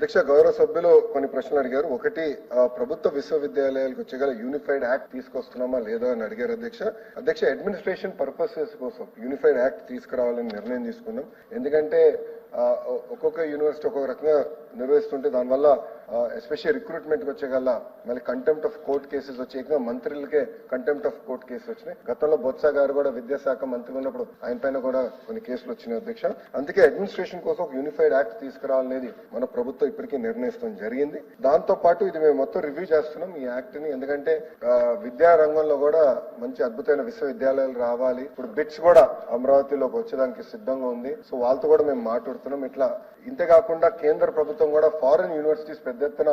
అధ్యక్ష, గౌరవ సభ్యులు కొన్ని ప్రశ్నలు అడిగారు. ఒకటి, ప్రభుత్వ విశ్వవిద్యాలయాలకు వచ్చేగల యూనిఫైడ్ యాక్ట్ తీసుకొస్తున్నామా లేదా అని అడిగారు అధ్యక్ష. అడ్మినిస్ట్రేషన్ పర్పసెస్ కోసం యూనిఫైడ్ యాక్ట్ తీసుకురావాలని నిర్ణయం తీసుకున్నాం. ఎందుకంటే ఒక్కొక్క యూనివర్సిటీ ఒక్కొక్క రకంగా నిర్వహిస్తుంటే దానివల్ల ఎస్పెషల్లీ రిక్రూట్మెంట్ వచ్చేగల మళ్ళీ కంటెంప్ట్ ఆఫ్ కోర్ట్ కేసెస్ వచ్చే మంత్రులకే కంటెంప్ట్ ఆఫ్ కోర్ట్ కేసు వచ్చినాయి. గతంలో బొత్స గారు కూడా విద్యాశాఖ మంత్రి ఉన్నప్పుడు ఆయన పైన కూడా కొన్ని కేసులు వచ్చినాయి అధ్యక్ష. అందుకే అడ్మినిస్ట్రేషన్ కోసం ఒక యూనిఫైడ్ యాక్ట్ తీసుకురావాలనేది మన ప్రభుత్వం ఇప్పటికీ నిర్ణయిస్తాం జరిగింది. దాంతో పాటు ఇది మేము మొత్తం రివ్యూ చేస్తున్నాం ఈ యాక్ట్ ని. ఎందుకంటే విద్యా రంగంలో కూడా మంచి అద్భుతమైన విశ్వవిద్యాలయాలు రావాలి. ఇప్పుడు బిట్స్ కూడా అమరావతిలోకి వచ్చేదానికి సిద్ధంగా ఉంది. సో వాళ్ళతో కూడా మేము మాట్లాడుతున్నాం. ఇట్లా ఇంతేకాకుండా కేంద్ర ప్రభుత్వం కూడా ఫారిన్ యూనివర్సిటీస్ పెద్ద ఎత్తున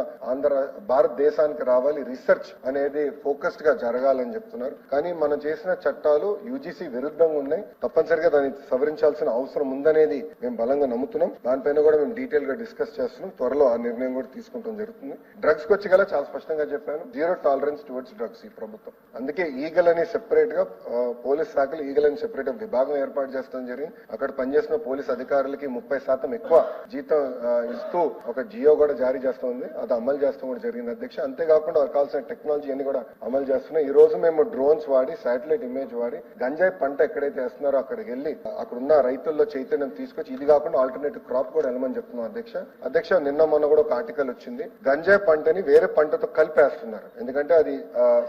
భారతదేశానికి రావాలి, రీసెర్చ్ అనేది ఫోకస్డ్ గా జరగాలని చెప్తున్నారు. కానీ మనం చేసిన చట్టాలు యూజీసీ విరుద్ధంగా ఉన్నాయి. తప్పనిసరిగా దాన్ని సవరించాల్సిన అవసరం ఉందనేది మేము బలంగా నమ్ముతున్నాం. దానిపైన కూడా మేము డీటెయిల్ గా డిస్కస్ చేస్తున్నాం. త్వరలో ఆ నిర్ణయం కూడా తీసుకుంటాం జరుగుతుంది. డ్రగ్స్ కి వచ్చి గల చాలా స్పష్టంగా చెప్పాను, జీరో టాలరెన్స్ టువర్డ్స్ డ్రగ్స్ ఈ ప్రభుత్వం. అందుకే ఈగల్ అని సెపరేట్ గా పోలీస్ శాఖలు ఈగల్ అని సెపరేట్ గా విభాగం ఏర్పాటు చేస్తాం జరిగింది. అక్కడ పనిచేసిన పోలీస్ అధికారులకి 30% ఎక్కువ జీతం ఇస్తూ ఒక జియో కూడా జారీ చేస్తుంది. అది అమలు చేస్తాం కూడా జరిగింది అధ్యక్ష. అంతేకాకుండా కావాల్సిన టెక్నాలజీ అన్ని కూడా అమలు చేస్తున్నాం. ఈ రోజు మేము డ్రోన్స్ వాడి, శాటిలైట్ ఇమేజ్ వాడి గంజాయి పంట ఎక్కడైతే వేస్తున్నారో అక్కడికి వెళ్లి అక్కడ ఉన్న రైతుల్లో చైతన్యం తీసుకొచ్చి ఇది కాకుండా ఆల్టర్నేటివ్ క్రాప్ కూడా వెళ్ళమని చెప్తున్నాం అధ్యక్ష. నిన్న మొన్న కూడా ఒక ఆర్టికల్ వచ్చింది, గంజాయి పంటని వేరే పంటతో కలిపేస్తున్నారు. ఎందుకంటే అది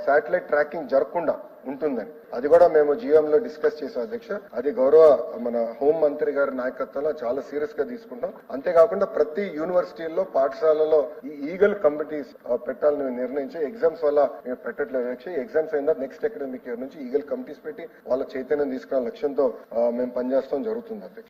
శాటిలైట్ ట్రాకింగ్ జరగకుండా ఉంటుందని. అది కూడా మేము జీఎంలో డిస్కస్ చేసాం అధ్యక్ష. అది గౌరవ మన హోం మంత్రి గారి నాయకత్వంలో చాలా సీరియస్ గా తీసుకుంటాం. అంతేకాకుండా ప్రతి యూనివర్సిటీల్లో, పాఠశాలలో ఈ ఈగల్ కమిటీస్ పెట్టాలని నిర్ణయించి ఎగ్జామ్స్ వల్ల మేము పెట్టట్లేదు అధ్యక్ష. ఎగ్జామ్స్ అయిన నెక్స్ట్ అకాడమిక్ ఇయర్ నుంచి ఈగల్ కమిటీస్ పెట్టి వాళ్ళ చైతన్యం తీసుకునే లక్ష్యంతో మేము పనిచేస్తాం జరుగుతుంది అధ్యక్ష.